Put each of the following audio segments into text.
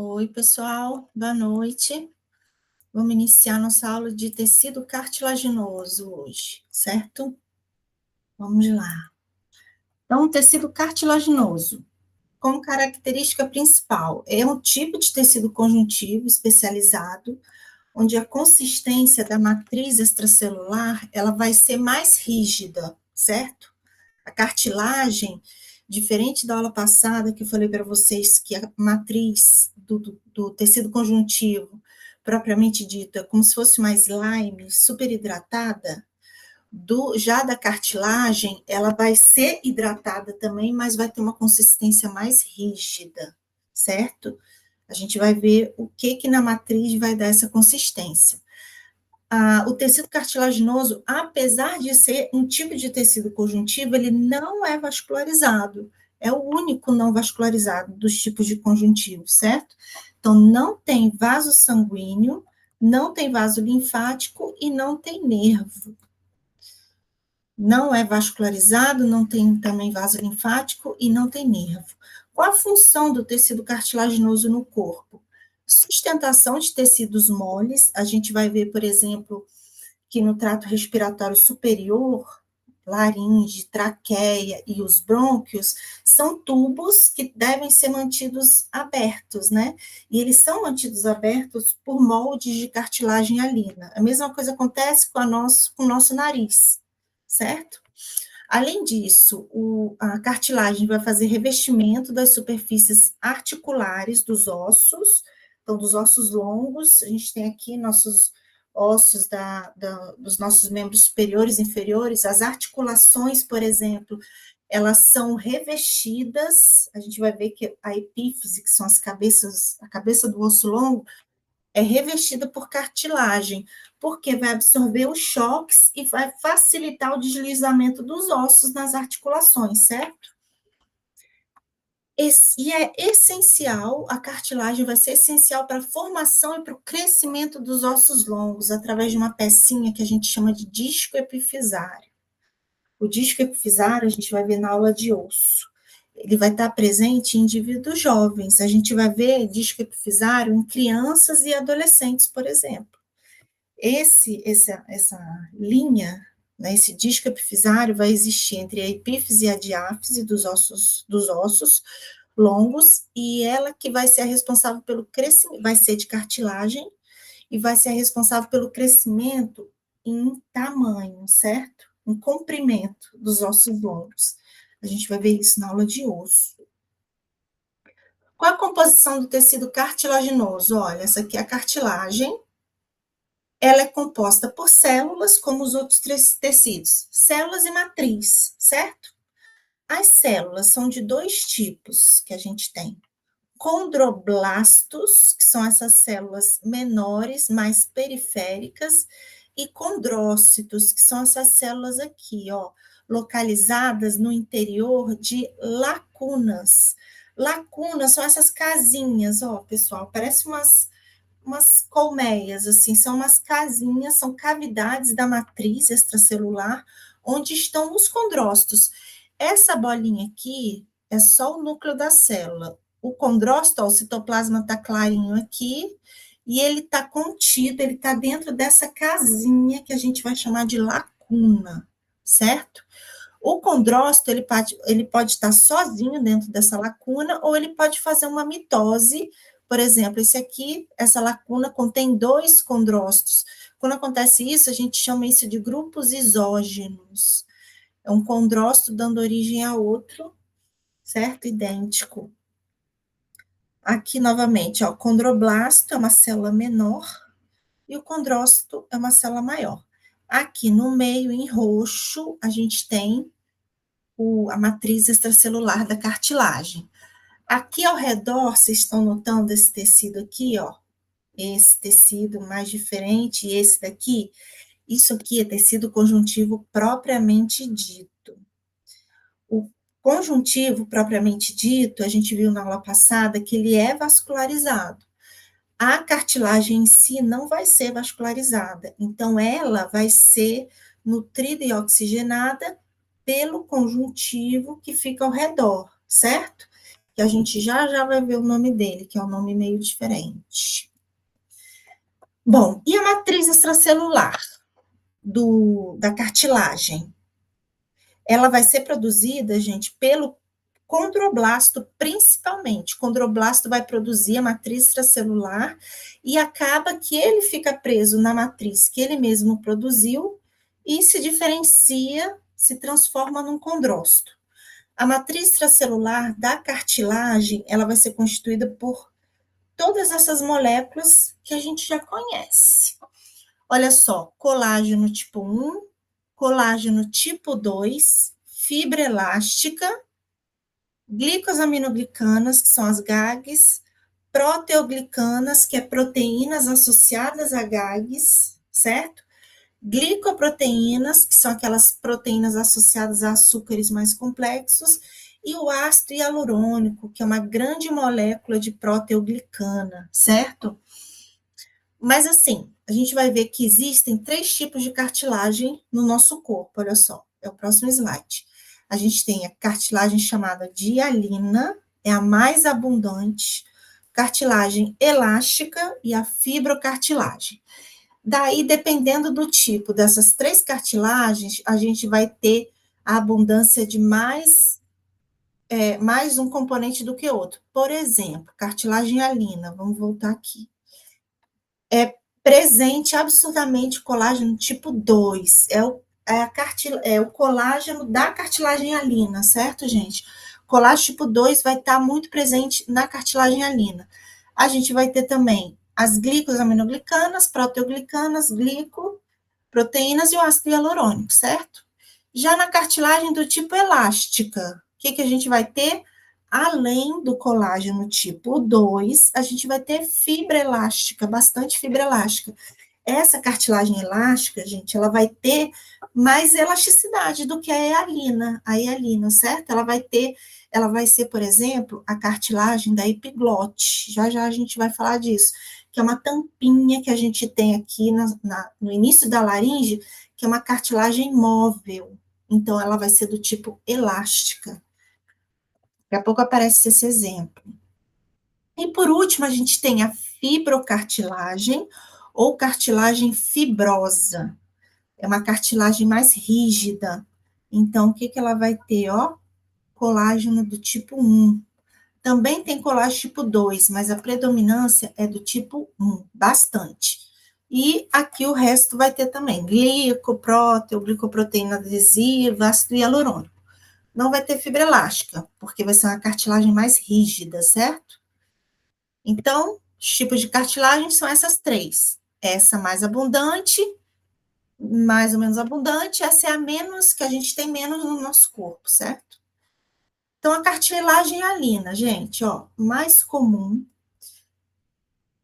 Oi, pessoal, boa noite. Vamos iniciar nossa aula de tecido cartilaginoso hoje, certo? Vamos lá. Então, o tecido cartilaginoso, como característica principal, é um tipo de tecido conjuntivo especializado, onde a consistência da matriz extracelular, ela vai ser mais rígida, certo? A cartilagem, diferente da aula passada, que eu falei para vocês que a matriz do tecido conjuntivo, propriamente dito, é como se fosse mais slime, super hidratada, já da cartilagem, ela vai ser hidratada também, mas vai ter uma consistência mais rígida, certo? A gente vai ver o que na matriz vai dar essa consistência. O tecido cartilaginoso, apesar de ser um tipo de tecido conjuntivo, ele não é vascularizado. É o único não vascularizado dos tipos de conjuntivo, certo? Então, não tem vaso sanguíneo, não tem vaso linfático e não tem nervo. Não é vascularizado, não tem também vaso linfático e não tem nervo. Qual a função do tecido cartilaginoso no corpo? Sustentação de tecidos moles. A gente vai ver, por exemplo, que no trato respiratório superior, laringe, traqueia e os brônquios, são tubos que devem ser mantidos abertos, né? E eles são mantidos abertos por moldes de cartilagem alina. A mesma coisa acontece com o nosso nariz, certo? Além disso, a cartilagem vai fazer revestimento das superfícies articulares dos ossos, então, dos ossos longos, a gente tem aqui nossos ossos dos nossos membros superiores e inferiores, as articulações, por exemplo, elas são revestidas, a gente vai ver que a epífise, que são a cabeça do osso longo, é revestida por cartilagem, porque vai absorver os choques e vai facilitar o deslizamento dos ossos nas articulações, certo? E é essencial, a cartilagem vai ser essencial para a formação e para o crescimento dos ossos longos, através de uma pecinha que a gente chama de disco epifisário. O disco epifisário a gente vai ver na aula de osso. Ele vai estar presente em indivíduos jovens. A gente vai ver disco epifisário em crianças e adolescentes, por exemplo. Essa linha, né, esse disco epifisário vai existir entre a epífise e a diáfise dos ossos longos, e ela que vai ser a responsável pelo crescimento, vai ser de cartilagem, e vai ser a responsável pelo crescimento em tamanho, certo? Em comprimento dos ossos longos. A gente vai ver isso na aula de osso. Qual a composição do tecido cartilaginoso? Olha, essa aqui é a cartilagem. Ela é composta por células, como os outros três tecidos, células e matriz, certo? As células são de dois tipos que a gente tem. Condroblastos, que são essas células menores, mais periféricas, e condrócitos, que são essas células aqui, ó, localizadas no interior de lacunas. Lacunas são essas casinhas, ó, pessoal, parece umas colmeias, assim, são umas casinhas, são cavidades da matriz extracelular, onde estão os condrócitos. Essa bolinha aqui é só o núcleo da célula. O condrócito, ó, o citoplasma está clarinho aqui, e ele está contido, ele está dentro dessa casinha que a gente vai chamar de lacuna, certo? O condrócito, ele pode estar sozinho dentro dessa lacuna, ou ele pode fazer uma mitose. Por exemplo, essa lacuna contém dois condrócitos. Quando acontece isso, a gente chama isso de grupos isógenos. É um condrócito dando origem a outro, certo? Idêntico. Aqui, novamente, ó, o condroblasto é uma célula menor e o condrócito é uma célula maior. Aqui no meio, em roxo, a gente tem a matriz extracelular da cartilagem. Aqui ao redor, vocês estão notando esse tecido aqui, ó, esse tecido mais diferente e esse daqui, isso aqui é tecido conjuntivo propriamente dito. O conjuntivo propriamente dito, a gente viu na aula passada que ele é vascularizado. A cartilagem em si não vai ser vascularizada, então ela vai ser nutrida e oxigenada pelo conjuntivo que fica ao redor, certo? que a gente já vai ver o nome dele, que é um nome meio diferente. Bom, e a matriz extracelular da cartilagem? Ela vai ser produzida, gente, pelo condroblasto, principalmente. O condroblasto vai produzir a matriz extracelular e acaba que ele fica preso na matriz que ele mesmo produziu e se diferencia, se transforma num condrócito. A matriz extracelular da cartilagem, ela vai ser constituída por todas essas moléculas que a gente já conhece. Olha só, colágeno tipo 1, colágeno tipo 2, fibra elástica, glicosaminoglicanas, que são as GAGs, proteoglicanas, que é proteínas associadas a GAGs, certo? Glicoproteínas, que são aquelas proteínas associadas a açúcares mais complexos, e o ácido hialurônico, que é uma grande molécula de proteoglicana, certo? Mas assim, a gente vai ver que existem 3 tipos de cartilagem no nosso corpo, olha só, é o próximo slide. A gente tem a cartilagem chamada de hialina, é a mais abundante, cartilagem elástica e a fibrocartilagem. Daí, dependendo do tipo dessas 3 cartilagens, a gente vai ter a abundância de mais um componente do que outro. Por exemplo, cartilagem hialina, vamos voltar aqui. É presente absurdamente colágeno tipo 2, é o colágeno da cartilagem hialina, certo, gente? Colágeno tipo 2 vai estar muito presente na cartilagem hialina. A gente vai ter também as glicosaminoglicanas, proteoglicanas, glicoproteínas e o ácido hialurônico, certo? Já na cartilagem do tipo elástica, o que a gente vai ter? Além do colágeno tipo 2, a gente vai ter fibra elástica, bastante fibra elástica. Essa cartilagem elástica, gente, ela vai ter mais elasticidade do que a hialina, certo? Ela vai ser, por exemplo, a cartilagem da epiglote. Já já a gente vai falar disso, que é uma tampinha que a gente tem aqui no início da laringe, que é uma cartilagem móvel. Então, ela vai ser do tipo elástica. Daqui a pouco aparece esse exemplo. E por último, a gente tem a fibrocartilagem ou cartilagem fibrosa. É uma cartilagem mais rígida. Então, o que ela vai ter? Ó, colágeno do tipo 1. Também tem colágeno tipo 2, mas a predominância é do tipo 1, bastante. E aqui o resto vai ter também glicopróteo, glicoproteína adesiva, ácido hialurônico. Não vai ter fibra elástica, porque vai ser uma cartilagem mais rígida, certo? Então, os tipos de cartilagem são essas 3. Essa mais abundante, mais ou menos abundante, essa é a menos, que a gente tem menos no nosso corpo, certo? Então, a cartilagem hialina, gente, ó, mais comum,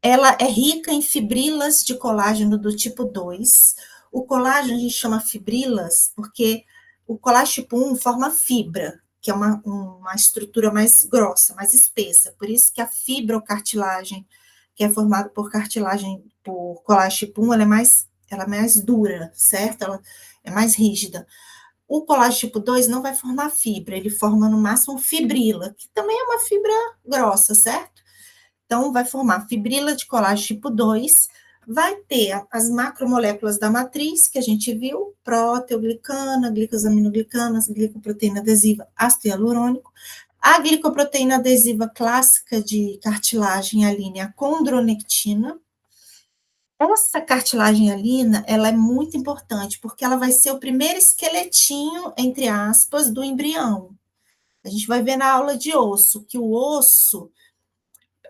ela é rica em fibrilas de colágeno do tipo 2. O colágeno a gente chama fibrilas porque o colágeno tipo 1 forma fibra, que é uma estrutura mais grossa, mais espessa. Por isso que a fibrocartilagem, que é formada por colágeno tipo 1, ela é mais dura, certo? Ela é mais rígida. O colágeno tipo 2 não vai formar fibra, ele forma no máximo fibrila, que também é uma fibra grossa, certo? Então, vai formar fibrila de colágeno tipo 2, vai ter as macromoléculas da matriz, que a gente viu, proteoglicana, glicosaminoglicanas, glicoproteína adesiva, ácido hialurônico, a glicoproteína adesiva clássica de cartilagem hialina, a condronectina. Essa cartilagem hialina, ela é muito importante, porque ela vai ser o primeiro esqueletinho, entre aspas, do embrião. A gente vai ver na aula de osso, que o osso,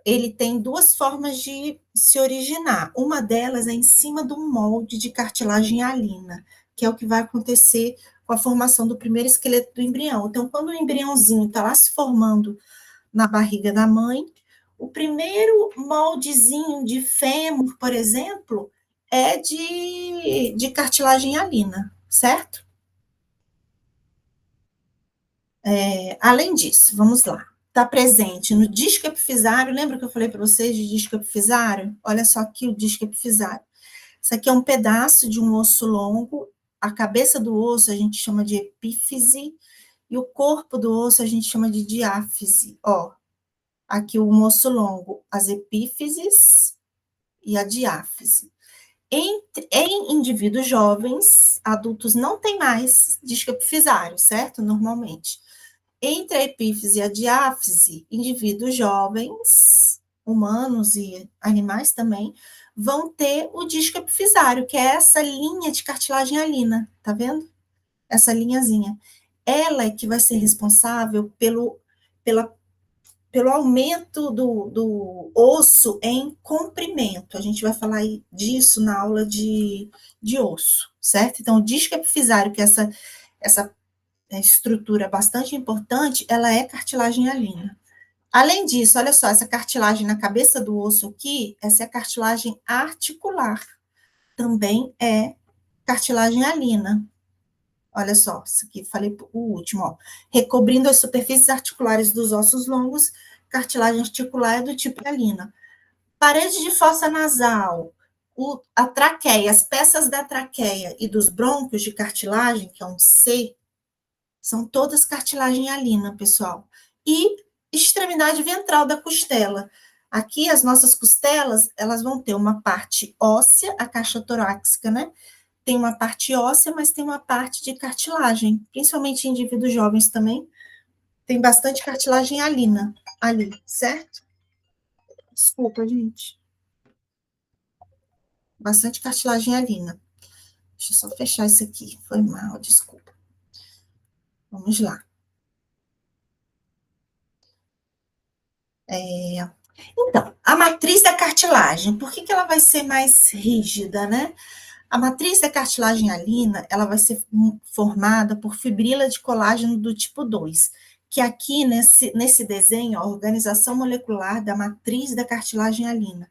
ele tem 2 formas de se originar. Uma delas é em cima do molde de cartilagem hialina, que é o que vai acontecer com a formação do primeiro esqueleto do embrião. Então, quando o embriãozinho está lá se formando na barriga da mãe, o primeiro moldezinho de fêmur, por exemplo, é de cartilagem hialina, certo? Além disso, vamos lá. Está presente no disco epifisário. Lembra que eu falei para vocês de disco epifisário? Olha só aqui o disco epifisário. Isso aqui é um pedaço de um osso longo. A cabeça do osso a gente chama de epífise e o corpo do osso a gente chama de diáfise. Ó, aqui o moço longo, as epífises e a diáfise. Em indivíduos jovens, adultos não tem mais disco epifisário, certo? Normalmente. Entre a epífise e a diáfise, indivíduos jovens, humanos e animais também, vão ter o disco epifisário, que é essa linha de cartilagem alina, tá vendo? Essa linhazinha. Ela é que vai ser responsável pela pelo aumento do osso em comprimento. A gente vai falar disso na aula de osso, certo? Então, o disco epifisário, que é essa estrutura bastante importante, ela é cartilagem alina. Além disso, olha só, essa cartilagem na cabeça do osso aqui, essa é a cartilagem articular. Também é cartilagem alina. Olha só, isso aqui, falei o último, ó. Recobrindo as superfícies articulares dos ossos longos, cartilagem articular é do tipo hialina. Parede de fossa nasal, a traqueia, as peças da traqueia e dos brônquios de cartilagem, que é um C, são todas cartilagem hialina, pessoal. E extremidade ventral da costela. Aqui, as nossas costelas, elas vão ter uma parte óssea, a caixa torácica, né? Tem uma parte óssea, mas tem uma parte de cartilagem, principalmente em indivíduos jovens também. Tem bastante cartilagem alina ali, certo? Desculpa, gente. Bastante cartilagem alina. Deixa eu só fechar isso aqui. Foi mal, desculpa. Vamos lá. Então, a matriz da cartilagem, por que ela vai ser mais rígida, né? A matriz da cartilagem alina, ela vai ser formada por fibrila de colágeno do tipo 2, que aqui nesse desenho, a organização molecular da matriz da cartilagem alina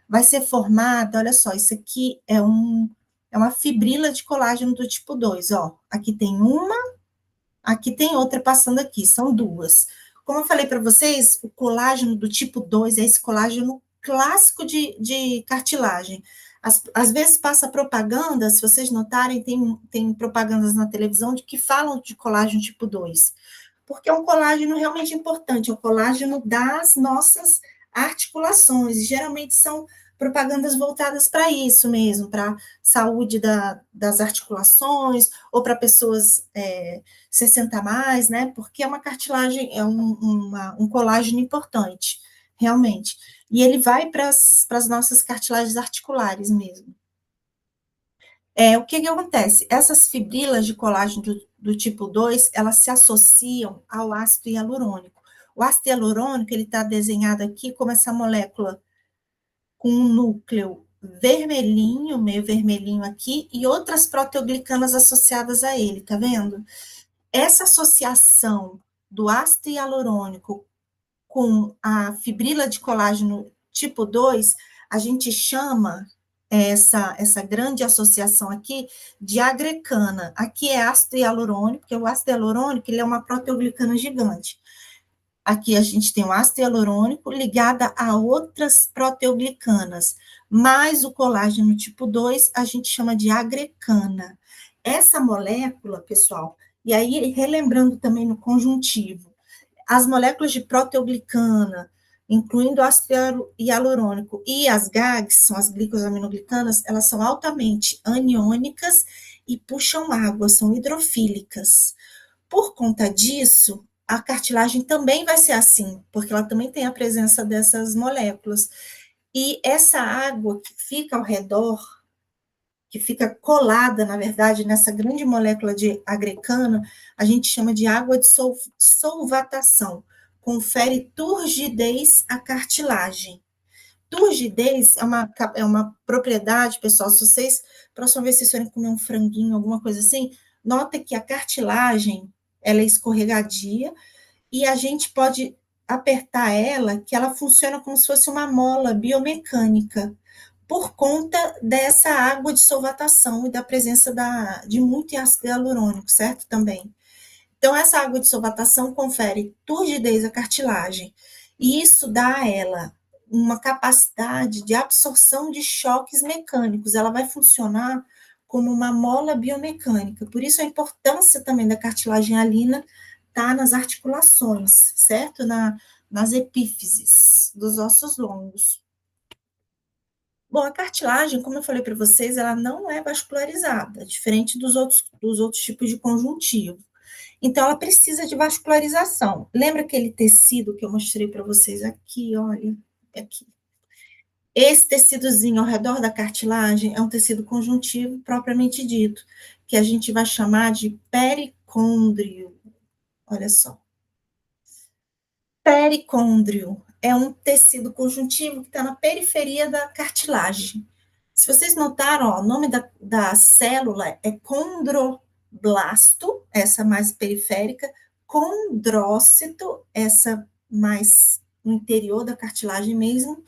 vai ser formada, olha só, isso aqui é uma fibrila de colágeno do tipo 2, ó. Aqui tem uma, aqui tem outra passando aqui, são duas. Como eu falei para vocês, o colágeno do tipo 2 é esse colágeno clássico de cartilagem. Às vezes passa propaganda, se vocês notarem, tem propagandas na televisão de que falam de colágeno tipo 2, porque é um colágeno realmente importante, é o colágeno das nossas articulações, e geralmente são propagandas voltadas para isso mesmo, para saúde das articulações, ou para pessoas 60 a mais, né? Porque é uma cartilagem, é um colágeno importante, realmente. E ele vai para as nossas cartilagens articulares mesmo. O que acontece? Essas fibrilas de colágeno do tipo 2, elas se associam ao ácido hialurônico. O ácido hialurônico, ele está desenhado aqui como essa molécula com um núcleo vermelhinho, meio vermelhinho aqui, e outras proteoglicanas associadas a ele, tá vendo? Essa associação do ácido hialurônico com a fibrila de colágeno tipo 2, a gente chama essa grande associação aqui de agrecana. Aqui é ácido hialurônico, porque o ácido hialurônico ele é uma proteoglicana gigante. Aqui a gente tem o ácido hialurônico ligada a outras proteoglicanas, mais o colágeno tipo 2 a gente chama de agrecana. Essa molécula, pessoal, e aí relembrando também no conjuntivo, as moléculas de proteoglicana, incluindo o ácido hialurônico e as GAGs, são as glicosaminoglicanas, elas são altamente aniônicas e puxam água, são hidrofílicas. Por conta disso, a cartilagem também vai ser assim, porque ela também tem a presença dessas moléculas. E essa água que fica ao redor, que fica colada, na verdade, nessa grande molécula de agrecana, a gente chama de água de solvatação. Confere turgidez à cartilagem. Turgidez é uma propriedade, pessoal, se vocês, próxima vez vocês forem comer um franguinho, alguma coisa assim, nota que a cartilagem, ela é escorregadia, e a gente pode apertar ela, que ela funciona como se fosse uma mola biomecânica, por conta dessa água de solvatação e da presença de muito ácido hialurônico, certo? Também. Então, essa água de solvatação confere turgidez à cartilagem, e isso dá a ela uma capacidade de absorção de choques mecânicos, ela vai funcionar como uma mola biomecânica, por isso a importância também da cartilagem alina está nas articulações, certo? nas epífises dos ossos longos. Bom, a cartilagem, como eu falei para vocês, ela não é vascularizada, diferente dos outros tipos de conjuntivo. Então, ela precisa de vascularização. Lembra aquele tecido que eu mostrei para vocês aqui, olha, aqui. Esse tecidozinho ao redor da cartilagem é um tecido conjuntivo propriamente dito, que a gente vai chamar de pericôndrio. Olha só. Pericôndrio é um tecido conjuntivo que está na periferia da cartilagem. Se vocês notaram, ó, o nome da célula é condroblasto, essa mais periférica, condrócito, essa mais no interior da cartilagem mesmo,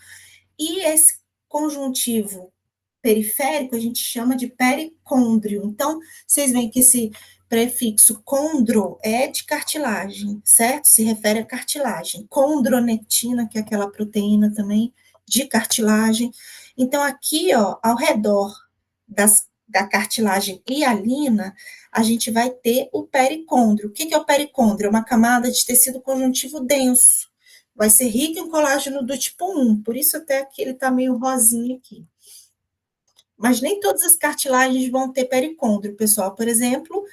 e esse conjuntivo periférico a gente chama de pericôndrio. Então, vocês veem que esse prefixo condro é de cartilagem, certo? Se refere à cartilagem. Condronetina, que é aquela proteína também de cartilagem. Então, aqui, ó, ao redor da cartilagem hialina, a gente vai ter o pericôndrio. O que é o pericôndrio? É uma camada de tecido conjuntivo denso. Vai ser rico em colágeno do tipo 1, por isso até que ele está meio rosinho aqui. Mas nem todas as cartilagens vão ter pericôndrio, pessoal. Por exemplo,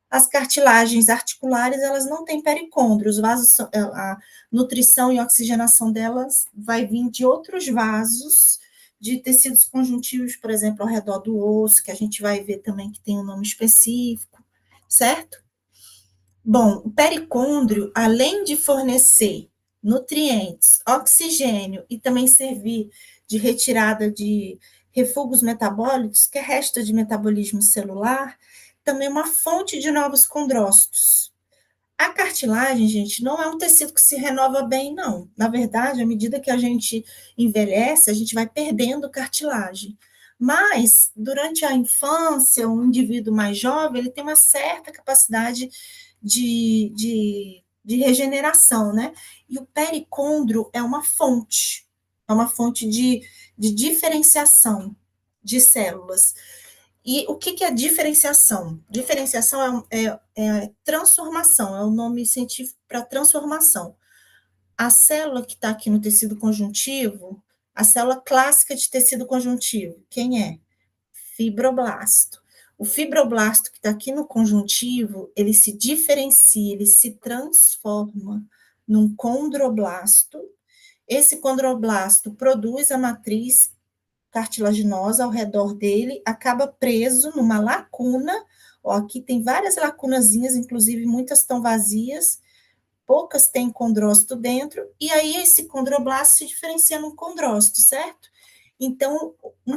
as cartilagens articulares, elas não têm pericôndrio. Os vasos, a nutrição e oxigenação delas vai vir de outros vasos, de tecidos conjuntivos, por exemplo, ao redor do osso, que a gente vai ver também que tem um nome específico, certo? Bom, o pericôndrio, além de fornecer nutrientes, oxigênio e também servir de retirada de refugos metabólicos, que é resto de metabolismo celular, também é uma fonte de novos condrócitos. A cartilagem, gente, não é um tecido que se renova bem, não. Na verdade, à medida que a gente envelhece, a gente vai perdendo cartilagem. Mas, durante a infância, um indivíduo mais jovem, ele tem uma certa capacidade de regeneração, né? E o pericôndrio é uma fonte de diferenciação de células. E o que é diferenciação? Diferenciação é transformação, é o nome científico para transformação. A célula que está aqui no tecido conjuntivo, a célula clássica de tecido conjuntivo, quem é? Fibroblasto. O fibroblasto que está aqui no conjuntivo, ele se diferencia, ele se transforma num condroblasto. Esse condroblasto produz a matriz cartilaginosa ao redor dele, acaba preso numa lacuna. Ó, aqui tem várias lacunazinhas, inclusive muitas estão vazias, poucas têm condrócito dentro, e aí esse condroblasto se diferencia num condrócito, certo? Então,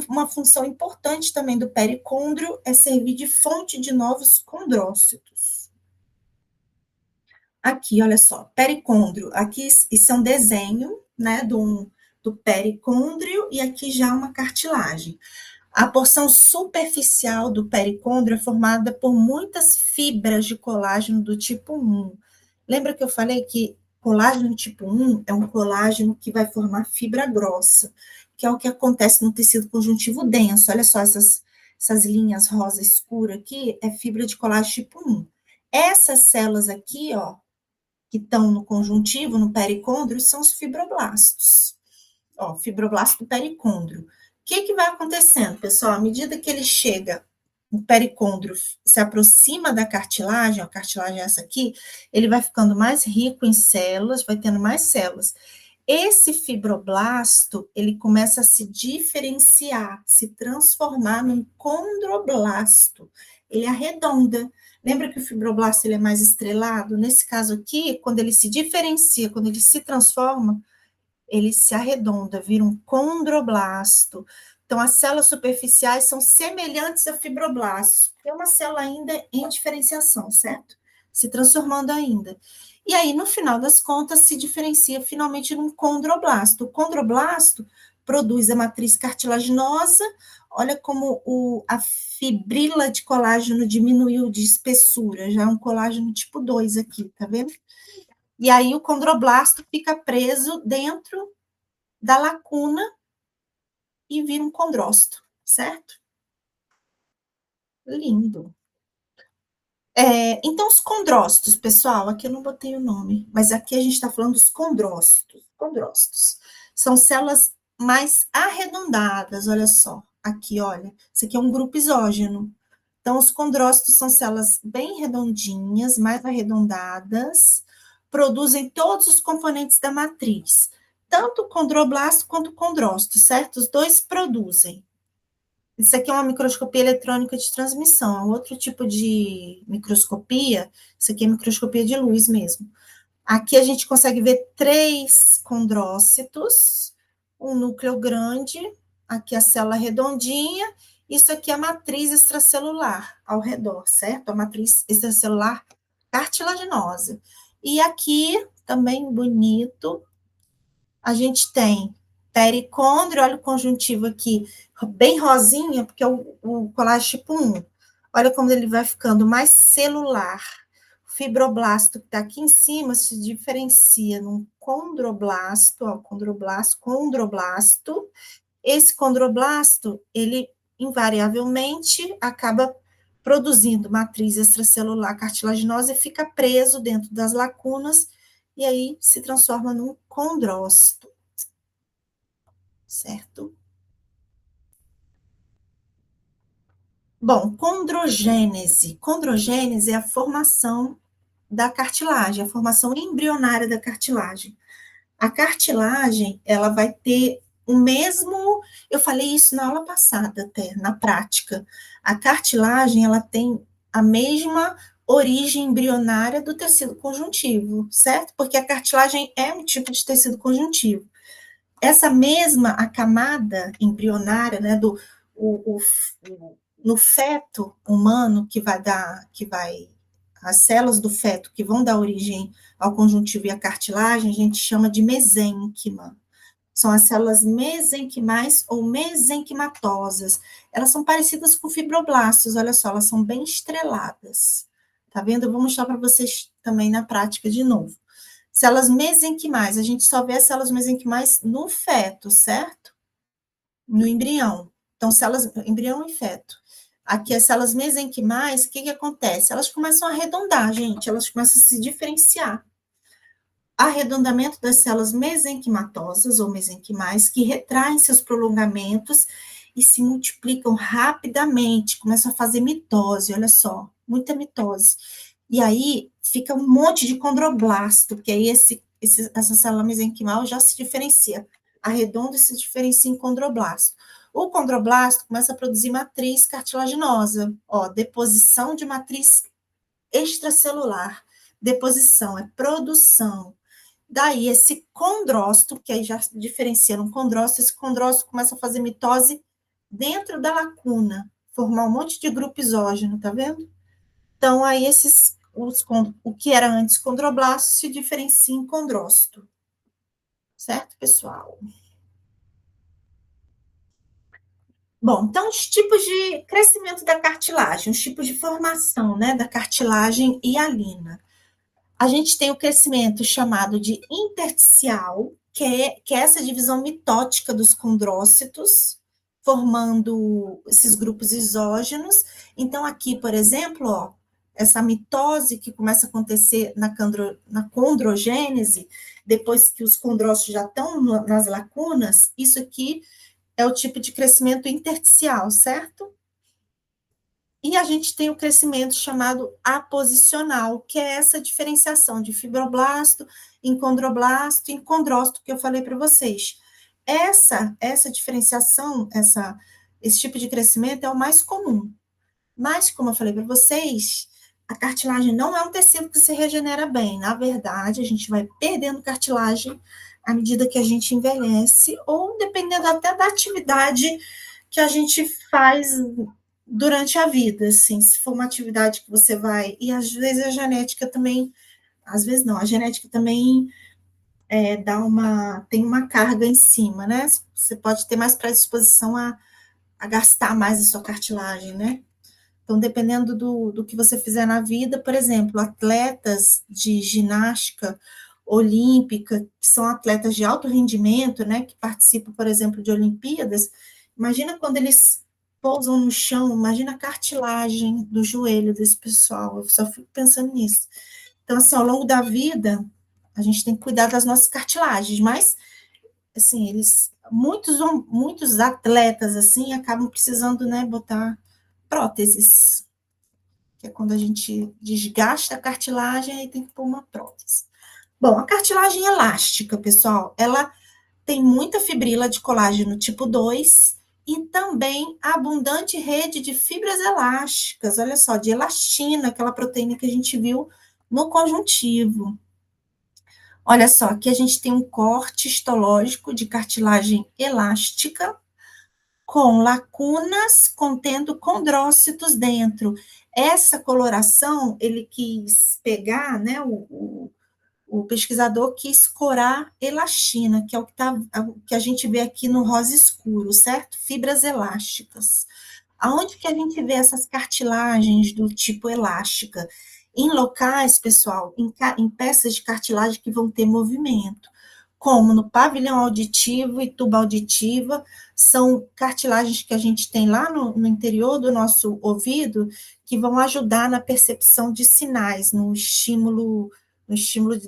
uma função importante também do pericôndrio é servir de fonte de novos condrócitos. Aqui, olha só, pericôndrio, aqui isso é um desenho, né, do pericôndrio, e aqui já uma cartilagem. A porção superficial do pericôndrio é formada por muitas fibras de colágeno do tipo 1. Lembra que eu falei que colágeno tipo 1 é um colágeno que vai formar fibra grossa, que é o que acontece no tecido conjuntivo denso. Olha só essas linhas rosa escura aqui, é fibra de colágeno tipo 1. Essas células aqui, ó, que estão no conjuntivo, no pericôndrio, são os fibroblastos. Ó, fibroblasto do pericôndrio. O que vai acontecendo, pessoal? À medida que ele chega, o pericôndrio se aproxima da cartilagem, a cartilagem é essa aqui, ele vai ficando mais rico em células, vai tendo mais células. Esse fibroblasto, ele começa a se diferenciar, se transformar num condroblasto. Ele arredonda. Lembra que o fibroblasto ele é mais estrelado? Nesse caso aqui, quando ele se diferencia, quando ele se transforma, ele se arredonda, vira um condroblasto. Então, as células superficiais são semelhantes a fibroblastos. É uma célula ainda em diferenciação, certo? Se transformando ainda. E aí, no final das contas, se diferencia finalmente num condroblasto. O condroblasto produz a matriz cartilaginosa. Olha como a fibrila de colágeno diminuiu de espessura. Já é um colágeno tipo 2 aqui, tá vendo? E aí o condroblasto fica preso dentro da lacuna e vira um condrócito, certo? Lindo. Então, os condrócitos, pessoal, aqui eu não botei o nome, mas aqui a gente está falando dos condrócitos. Condrócitos são células mais arredondadas, olha só. Aqui, olha, isso aqui é um grupo isógeno. Então, os condrócitos são células bem redondinhas, mais arredondadas, produzem todos os componentes da matriz, tanto o condroblasto quanto o condrócito, certo? Os dois produzem. Isso aqui é uma microscopia eletrônica de transmissão, é um outro tipo de microscopia. Isso aqui é microscopia de luz mesmo. Aqui a gente consegue ver 3 condrócitos, um núcleo grande, aqui a célula redondinha, isso aqui é a matriz extracelular ao redor, certo? A matriz extracelular cartilaginosa. E aqui, também bonito, a gente tem pericôndrio, olha o conjuntivo aqui, bem rosinha, porque é o colágeno tipo 1. Olha como ele vai ficando mais celular. O fibroblasto que está aqui em cima se diferencia num condroblasto, ó, condroblasto. Esse condroblasto, ele invariavelmente acaba produzindo matriz extracelular cartilaginosa e fica preso dentro das lacunas, e aí se transforma num condrócito, certo? Bom, condrogênese. Condrogênese é a formação da cartilagem, a formação embrionária da cartilagem. A cartilagem, ela vai ter o mesmo, eu falei isso na aula passada até, na prática. A cartilagem, ela tem a mesma origem embrionária do tecido conjuntivo, certo? Porque a cartilagem é um tipo de tecido conjuntivo. Essa mesma, a camada embrionária, né, no feto humano as células do feto que vão dar origem ao conjuntivo e à cartilagem, a gente chama de mesênquima. São as células mesenquimais ou mesenquimatosas. Elas são parecidas com fibroblastos, olha só, elas são bem estreladas. Tá vendo? Eu vou mostrar para vocês também na prática de novo. Células mesenquimais, a gente só vê as células mesenquimais no feto, certo? No embrião. Então, células, embrião e feto. Aqui, as células mesenquimais, o que que acontece? Elas começam a arredondar, gente, elas começam a se diferenciar. Arredondamento das células mesenquimatosas ou mesenquimais, que retraem seus prolongamentos e se multiplicam rapidamente, começam a fazer mitose, olha só, muita mitose. E aí fica um monte de condroblasto, porque aí essa célula mesenquimal já se diferencia, arredonda e se diferencia em condroblasto. O condroblasto começa a produzir matriz cartilaginosa, ó, deposição de matriz extracelular. Deposição é produção. Daí, esse condrócito, que aí já diferencia um condrócito, esse condrócito começa a fazer mitose dentro da lacuna, formar um monte de grupo isógeno, tá vendo? Então, aí o que era antes condroblasto se diferencia em condrócito. Certo, pessoal? Bom, então, os tipos de crescimento da cartilagem, os tipos de formação, né, da cartilagem hialina. A gente tem o crescimento chamado de intersticial, que é essa divisão mitótica dos condrócitos, formando esses grupos isógenos. Então, aqui, por exemplo, ó, essa mitose que começa a acontecer na condrogênese, depois que os condrócitos já estão nas lacunas, isso aqui é o tipo de crescimento intersticial, certo? E a gente tem o crescimento chamado aposicional, que é essa diferenciação de fibroblasto em condroblasto em condrócito que eu falei para vocês. Essa diferenciação, esse tipo de crescimento é o mais comum. Mas, como eu falei para vocês, a cartilagem não é um tecido que se regenera bem. Na verdade, a gente vai perdendo cartilagem à medida que a gente envelhece, ou dependendo até da atividade que a gente faz durante a vida, assim, se for uma atividade que você vai, e às vezes a genética também, às vezes não, a genética também tem uma carga em cima, né? Você pode ter mais predisposição a gastar mais a sua cartilagem, né? Então, dependendo do que você fizer na vida, por exemplo, atletas de ginástica olímpica, que são atletas de alto rendimento, né, que participam, por exemplo, de Olimpíadas, imagina quando eles pousam no chão, imagina a cartilagem do joelho desse pessoal, eu só fico pensando nisso. Então, assim, ao longo da vida, a gente tem que cuidar das nossas cartilagens, mas, assim, muitos atletas, assim, acabam precisando, né, botar próteses, que é quando a gente desgasta a cartilagem e tem que pôr uma prótese. Bom, a cartilagem elástica, pessoal, ela tem muita fibrila de colágeno tipo 2 e também a abundante rede de fibras elásticas, olha só, de elastina, aquela proteína que a gente viu no conjuntivo. Olha só, aqui a gente tem um corte histológico de cartilagem elástica com lacunas contendo condrócitos dentro. Essa coloração, ele quis pegar, né, o pesquisador quis corar elastina, que é o que a gente vê aqui no rosa escuro, certo? Fibras elásticas. Aonde que a gente vê essas cartilagens do tipo elástica? Em locais, pessoal, em peças de cartilagem que vão ter movimento, como no pavilhão auditivo e tuba auditiva, são cartilagens que a gente tem lá no interior do nosso ouvido, que vão ajudar na percepção de sinais, no estímulo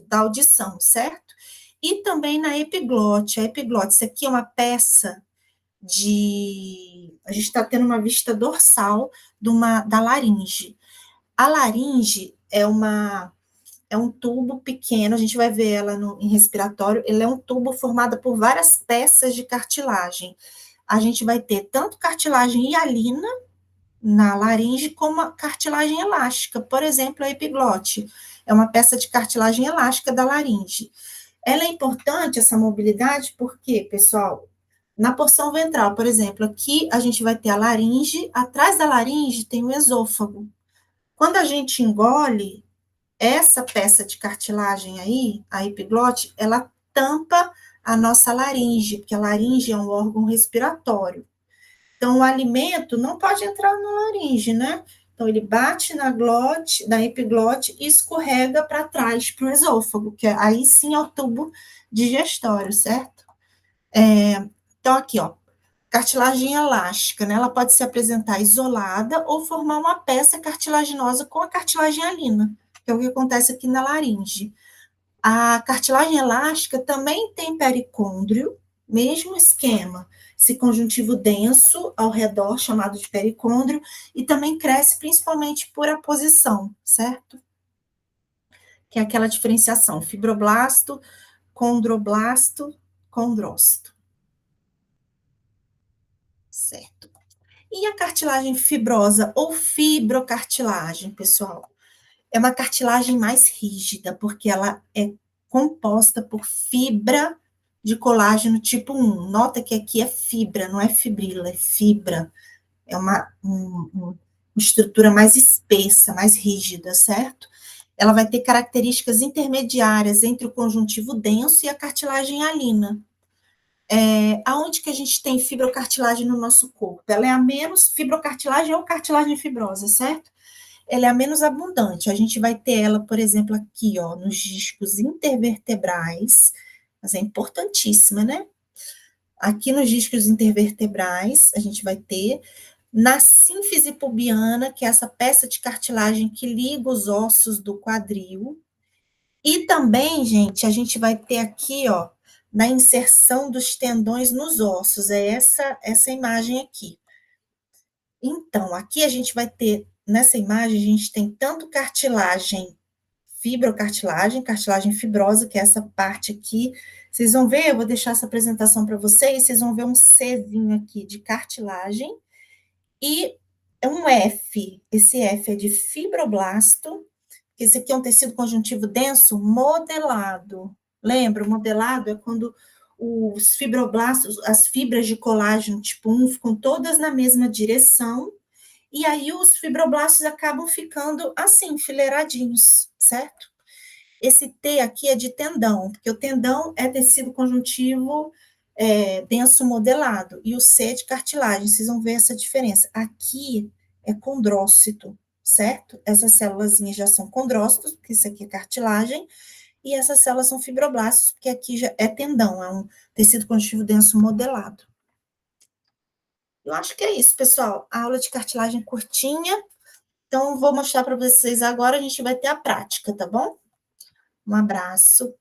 da audição, certo? E também na epiglote. A epiglote, isso aqui é uma peça a gente está tendo uma vista dorsal da laringe. A laringe é um tubo pequeno, a gente vai ver ela em respiratório, ele é um tubo formado por várias peças de cartilagem. A gente vai ter tanto cartilagem hialina na laringe como a cartilagem elástica, por exemplo, a epiglote é uma peça de cartilagem elástica da laringe. Ela é importante, essa mobilidade, porque, pessoal, na porção ventral, por exemplo, aqui a gente vai ter a laringe, atrás da laringe tem o esôfago. Quando a gente engole, essa peça de cartilagem aí, a epiglote, ela tampa a nossa laringe, porque a laringe é um órgão respiratório. Então, o alimento não pode entrar na laringe, né? Então, ele bate na epiglote e escorrega para trás, para o esôfago, que aí sim é o tubo digestório, certo? Então, aqui, ó, cartilagem elástica, né? Ela pode se apresentar isolada ou formar uma peça cartilaginosa com a cartilagem alina, que é o que acontece aqui na laringe. A cartilagem elástica também tem pericôndrio, mesmo esquema, esse conjuntivo denso ao redor, chamado de pericôndrio, e também cresce principalmente por aposição, certo? Que é aquela diferenciação, fibroblasto, condroblasto, condrócito, certo? E a cartilagem fibrosa ou fibrocartilagem, pessoal? É uma cartilagem mais rígida, porque ela é composta por fibra de colágeno tipo 1. Nota que aqui é fibra, não é fibrila, é fibra. É uma estrutura mais espessa, mais rígida, certo? Ela vai ter características intermediárias entre o conjuntivo denso e a cartilagem alina. Aonde que a gente tem fibrocartilagem no nosso corpo? Ela é a menos fibrocartilagem ou cartilagem fibrosa, certo? Ela é a menos abundante. A gente vai ter ela, por exemplo, aqui, ó, nos discos intervertebrais, mas é importantíssima, né? Aqui nos discos intervertebrais, a gente vai ter na sínfise pubiana, que é essa peça de cartilagem que liga os ossos do quadril. E também, gente, a gente vai ter aqui, ó, na inserção dos tendões nos ossos. É essa imagem aqui. Então, aqui a gente vai ter, nessa imagem, a gente tem tanto cartilagem, fibrocartilagem, cartilagem fibrosa, que é essa parte aqui. Vocês vão ver, eu vou deixar essa apresentação para vocês, vocês vão ver um Czinho aqui de cartilagem e é um F. Esse F é de fibroblasto, que esse aqui é um tecido conjuntivo denso modelado. Lembra, o modelado é quando os fibroblastos, as fibras de colágeno tipo 1 ficam todas na mesma direção, e aí os fibroblastos acabam ficando assim, enfileiradinhos, certo? Esse T aqui é de tendão, porque o tendão é tecido conjuntivo denso modelado, e o C é de cartilagem, vocês vão ver essa diferença. Aqui é condrócito, certo? Essas células já são condrócitos, porque isso aqui é cartilagem, e essas células são fibroblastos, porque aqui já é tendão, é um tecido conjuntivo denso modelado. Eu acho que é isso, pessoal. A aula de cartilagem curtinha. Então, vou mostrar para vocês agora, a gente vai ter a prática, tá bom? Um abraço.